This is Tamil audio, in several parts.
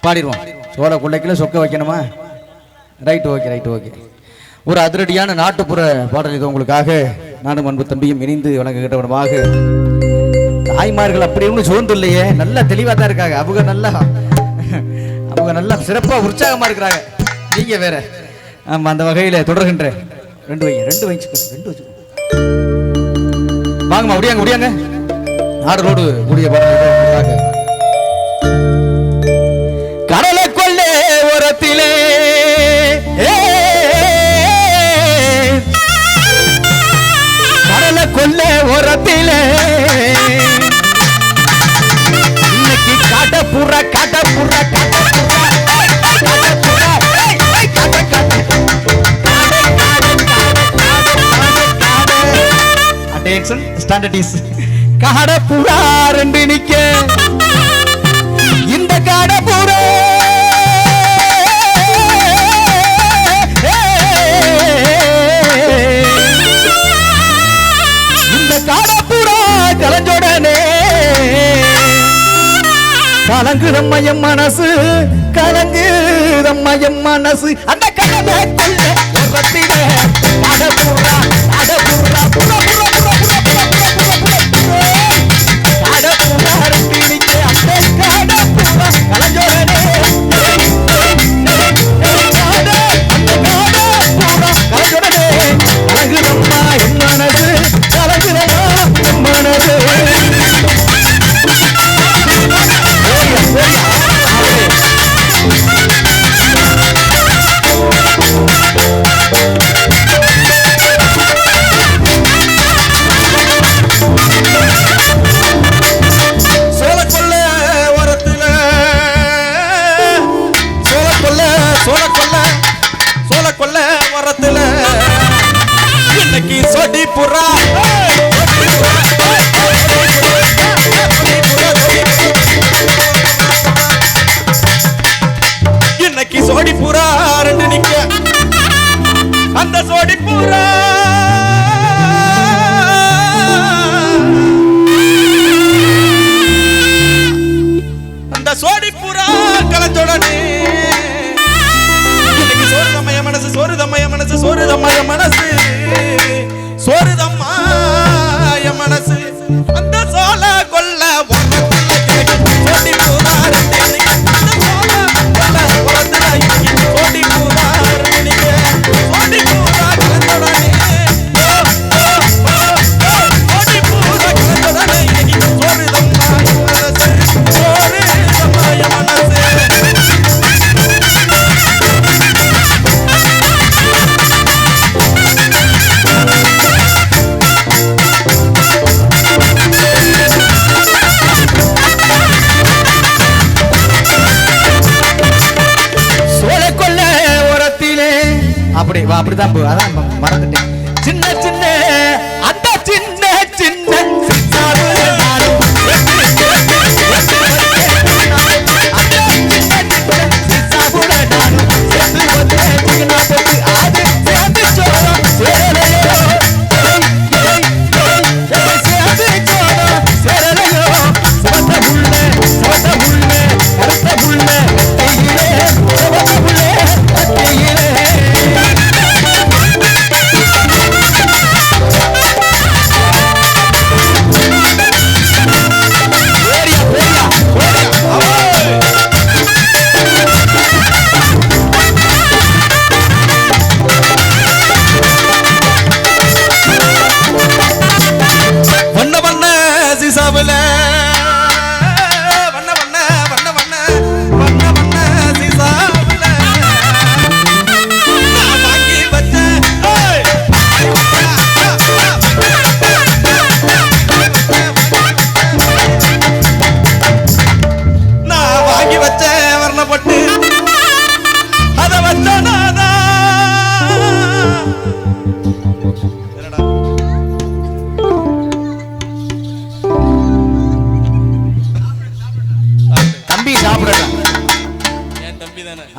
பாடிடுவோம். சோள கொள்ளைக்குள்ள சொக்க வைக்கணுமா? Right, okay. ஒரு அதிரடியான நாட்டுப்புற பாடல் இது உங்களுக்காக நானும் அன்பு தம்பியும் இணைந்து வழங்குகின்றவனமாக. தாய்மார்கள் அப்படி ஒன்றும் சோர்ந்து இல்லையே, நல்லா தெளிவாக தான் இருக்காங்க. அவங்க நல்லா சிறப்பாக உற்சாகமாக இருக்கிறாங்க. நீங்க வேற. ஆமாம், அந்த வகையில் தொடர்கின்ற ரெண்டு வச்சுக்கோ. வாங்கம்மா, முடியாங்க. ஆடலோடு கூடிய பாடல் கடலை கொள்ளே ஓரத்திலே கடலை கொள்ளே ஓரத்திலே இன்னைக்கு காட்டப்புற அட்டென்ஷன் ஸ்டாண்டர்டிஸ் காடப்புறா ரெண்டு நிக்க இந்த காடப்புறா இந்த காடப்புறா கலஞ்சோடனே கலங்குதம்மையம் மனசு அந்த கடமை கொள்ள உரத்திலே காடப்புறா அப்படிதான் அதான் மறந்துட்டேன். சின்ன அந்த சின்ன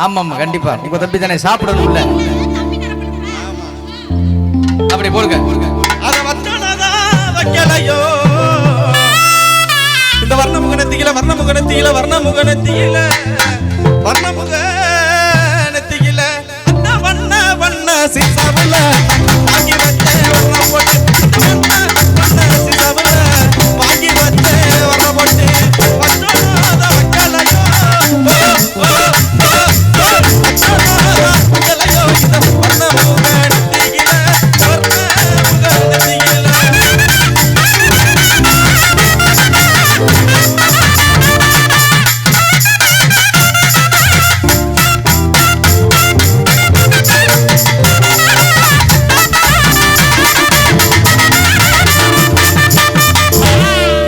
ஆமா கண்டிப்பா உங்க தம்பி தானே சாப்பிடணும் இல்ல அப்படி போடுங்க அத வச்சனதா வைக்கலையோ இந்த வர்ணமுகனத்தியில வண்ணமுக நெத்தியில அந்த வண்ண வண்ண சிசாவுல வாங்கி வச்ச வண்ண போட்டு வண்ண வண்ண சிசாவுல வாங்கி வச்ச வண்ண போட்டு வச்சோத வைக்கலையோ வைக்கலையோ இந்த வண்ணமுக நெத்தியில வண்ணமுக நெத்தியில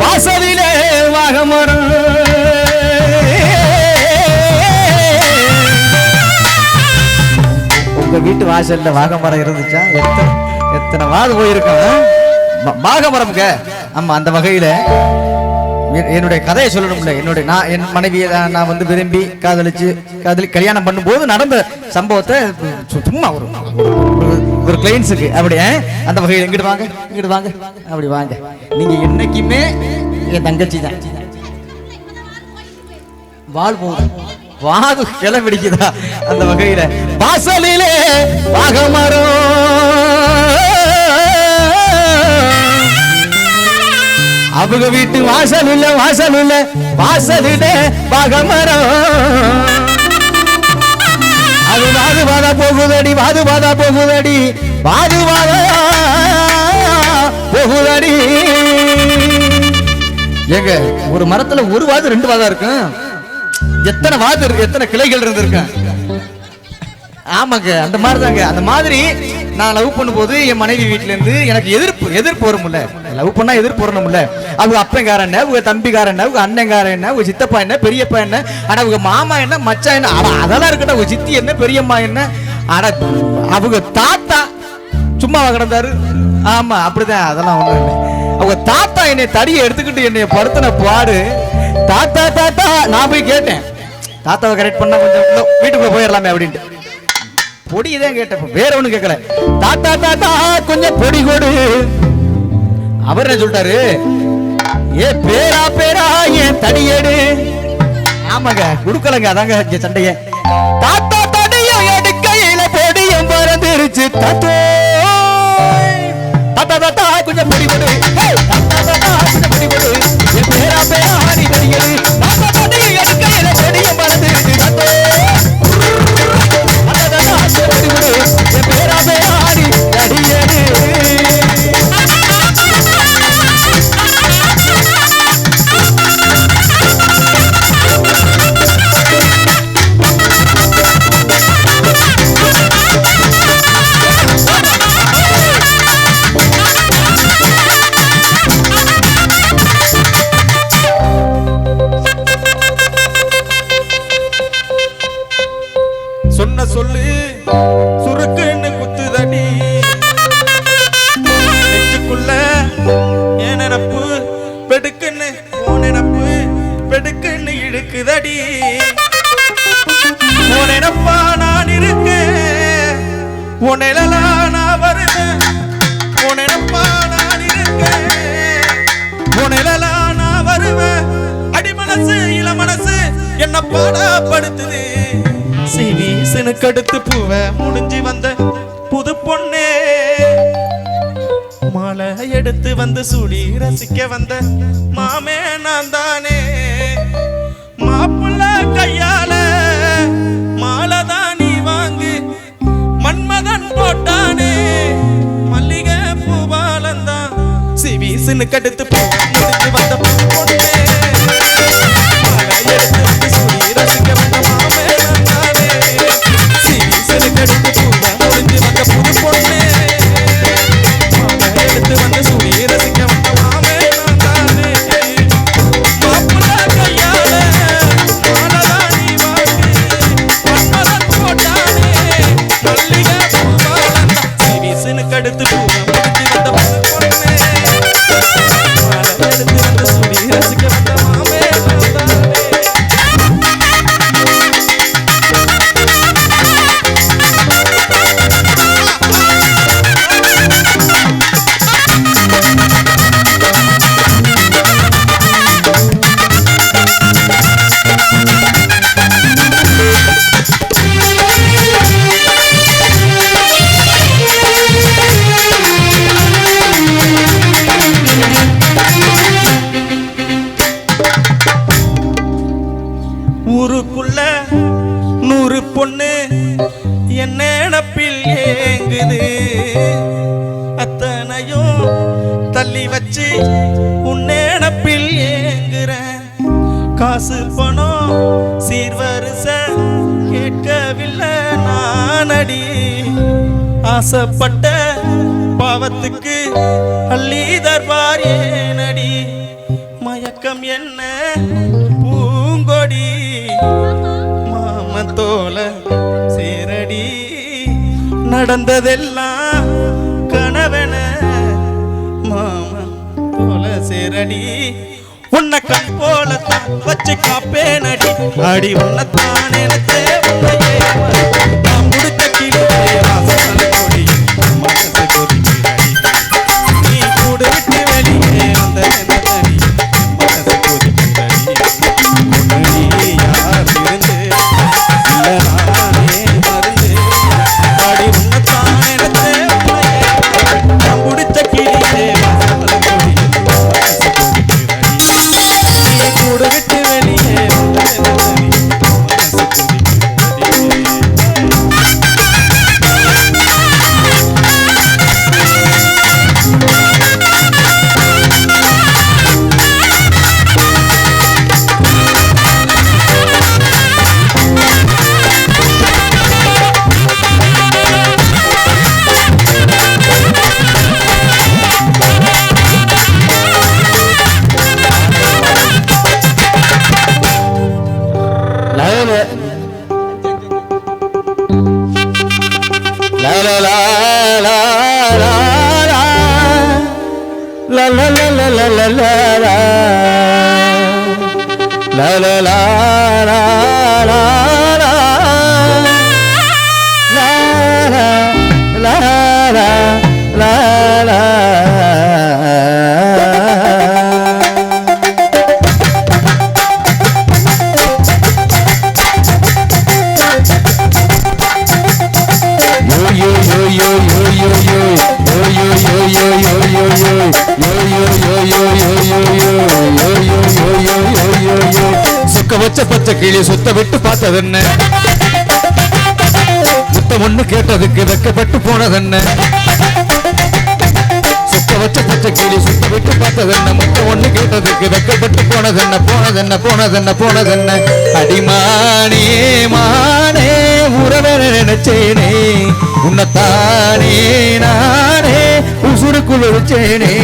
வாசலிலே வாகமரம் உங்க வீட்டு வாசல்ல வாகமரம் இருந்துச்சா? எத்தனை வாது போயிருக்கோம். வாகமரம்ங்க. ஆமா, அந்த வகையில என்னுடைய கதையை சொல்லணும்ல. என் மனைவியை நான் வந்து விரும்பி கல்யாணம் பண்ணும்போது நடந்த சம்பவத்தை சும்மா ஒரு கிளைண்ட்ஸுக்கு அப்படி அந்த வகையில் எங்கிட்டு வாங்க அப்படி வாங்க. நீங்க என்னைக்குமே என் தங்கச்சி தான். வாழ் போகுது, வாது கிளை பிடிக்குதா? அந்த வகையில வாசலிலே வாகமரம் அவங்க வீட்டு வாசல் இல்ல வாசலிலே வாகமரம். அது வாது வாதா போகுதடி ஏங்க, ஒரு மரத்துல ஒரு வாது 2 வாதா இருக்கும். எத்தனை வாது இருக்கு, எத்தனை கிளைகள் இருந்திருக்கு. ஆமாங்க, அந்த மாதிரி தாங்க. அந்த மாதிரி நான் லவ் பண்ணும்போது என் மனைவி வீட்டுல இருந்து எனக்கு எதிர்ப்பு வரும்ல. லவ் பண்ணா எதிர்ப்பு வரணும்ல. அவங்க அப்பங்காரன் என்ன, அவங்க தம்பிக்காரன் என்ன, அவங்க அண்ணங்காரன் என்ன, அவங்க சித்தப்பா என்ன, பெரியப்பா என்ன, ஆனா அவங்க மாமா என்ன, மச்சான் என்ன, அதெல்லாம் இருக்கட்டும். அவங்க சித்தி என்ன, பெரியம்மா என்ன, ஆனா அவங்க தாத்தா சும்மாவா கிடந்தாரு? ஆமா, அப்படிதான். அதெல்லாம் ஒண்ணும் இல்லை. அவங்க தாத்தா என்னை தடியை எடுத்துக்கிட்டு என்னை படுத்தின பாடு. தாத்தா நான் போய் கேட்டேன், தாத்தாவை கரெக்ட் பண்ணா கொஞ்சம் வீட்டுக்குள்ள போயிடலாமே அப்படின்ட்டு. பொடிதான் கேட்டேன், வேற ஒண்ணு கேட்கல. தாத்தா கொஞ்சம் பொடி கொடு. அவர் என்ன சொல்லிட்டாரு, ஏ பேரா ஏன் தடியேடு. ஆமாங்க, குடுக்கலங்க. அதாங்க சண்டைய. தாத்தா தடியும் எடுக்கையில பொடியும் பறந்துருச்சு. தாத்தா கொஞ்சம் பொடி கொடு. கொஞ்சம் பொடி கொடு. ஏ பேரா நீ தடியேடு. தாத்தா தடியும் எடுக்கையில பொடியும் பறந்துருச்சு. தாத்தா சொன்ன சொல்லு சுருக்குன்னு குத்துதடி நெஞ்சுக்குள்ள என் நினப்பு பெடுக்குன்னு உன் நினப்பு பெடுக்குன்னு இழுக்குதடி. உன் நினப்பா நான் இருக்கேன், உன் நிழலா நான் வருவேன். உன் நினப்பா நான் இருக்கேன், உன் நிழலா நான் வருவேன். அடி மனசு இள மனசு என்ன பாடப்படுத்துது. சிவீசனு கடுத்து பூவ முடிஞ்சு வந்த புது பொண்ணே, மாலை எடுத்து வந்து சூடி ரசிக்க வந்த மாமே நான் தானே. மாப்பிள்ள கையால மாலை தான் நீ வாங்கு, மன்மதன் போட்டானே மல்லிகை பூவாலந்தான். சிவீசனு கடுத்து பூவ முடிஞ்சு வந்த புது பொண்ணே, மாலை எடுத்து வந்து சூடி ரசிக்க வந்த மாமே நான் தானே. எடுத்து பூவ முடிஞ்சு வந்த புது பொண்ணே, மாலை எடுத்து வந்து சூடி ரசிக்க வந்த மாமே நான் தானே. மாப்பிள்ள கையால மாலைதான் நீ வாங்கு, மன்மதன் போட்டானே மல்லிகை பூவாலந்தான். சிவீசனுக்கு அடுத்து பூவ முடிஞ்சு வந்த புது பொண்ணே, மாலை எடுத்து வந்து காசு பணம் சீர்வரிச கேட்கவில்லை நானடி ஆசைப்பட்ட பாவத்துக்கு அள்ளி தர்பார் ஏனடி மயக்கம் என்ன பூங்கொடி மாமன் தோல சேரடி நடந்ததெல்லாம் கனவன மாமன் தோல சேரடி உன்னை கண் போல வச்சு காப்பேனடி அடி உன்னைத்தான் நினைச்சே உன்னையே நான் முடித்த கீழே வாசல் கொடி மனசு கொதிக்கிறடி நீ கூட விட்டு வெளியே வந்த தடி மனசு கொதிக்கிறடி உன்னடி யார் இருந்து இல்ல நானே மருந்து அடி உன்னைத்தான் நினைச்சே உன்னையே நான் முடித்த கீழே வாசல் கொடி மனசு கொதிக்கிறடி கூட விட்டு வெளியே வந்தேனடி மனசு கொதிக்கிறடி பச்சை கிளி சுத்த விட்டு பார்த்ததென்ன முத்தம் ஒண்ணு கேட்டதுக்கு வெக்கப்பட்டு போனதென்ன சுத்த வச்ச பச்சை கிளி சுத்த விட்டு பார்த்ததென்ன முத்தம் ஒண்ணு கேட்டதுக்கு வெக்கப்பட்டு போனதென்ன போனதென்ன போனதென்ன போனதென்ன அடிமானே மானே உறவே நினைச்சேனே உன்னைத்தானே நானே உசுருக்குள் ஒழிச்சேனே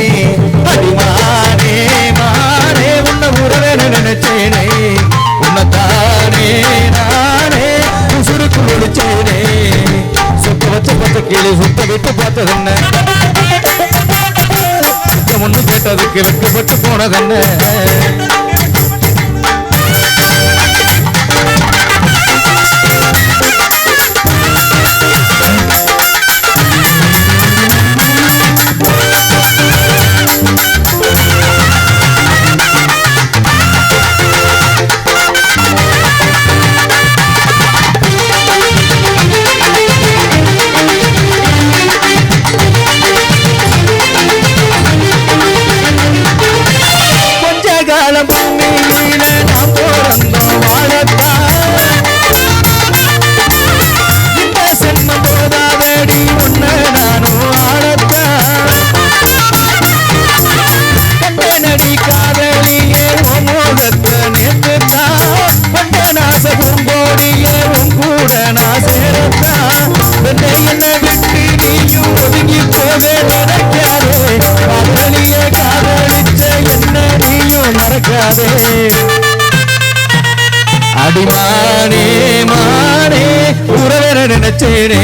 அடிமானே மானே உன்னை உறவே நினைச்சேனே உன்னைத்தானே நானே உசுருக்குள் ஒழிச்சேனே சுத்த வச்ச பச்சை கிளி சுத்த விட்டு பார்த்ததென்ன ஒண்ணு கேட்டதுக்கு வெக்கப்பட்டு போனதென்ன அடிமானே மானே உறவே நினைச்சேனே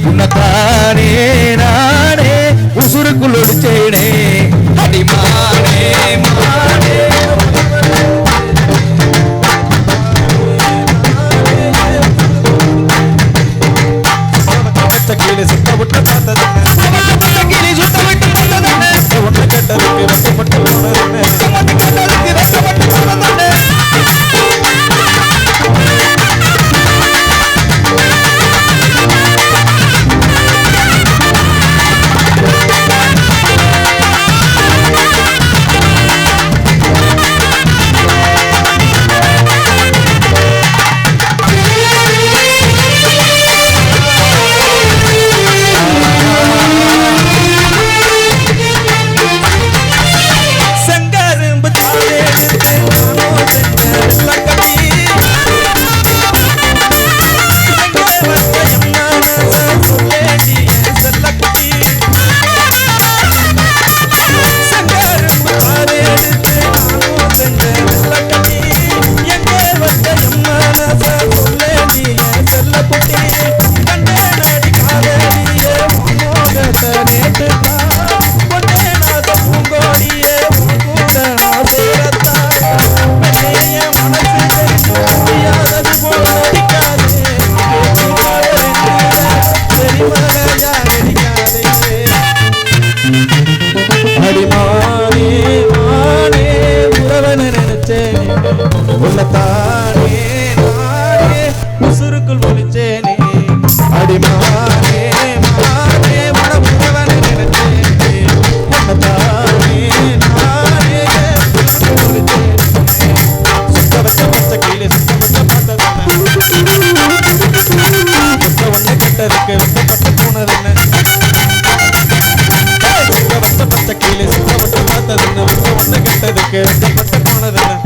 உன்னைத்தானே நானே உசுருக்குள் ஒழிச்சேனே அடிமானே மானே கிளி சுத்த விட்டு பார்த்ததென்ன கிளி சுத்த விட்டு பார்த்ததென்ன ஒன்று கேட்டதுக்கு வெக்கப்பட்டு போனதென்ன கேட்டதுக்கு வெக்கப்பட்டு போனதென்ன வெக்கப்பட்டு போனதில்லை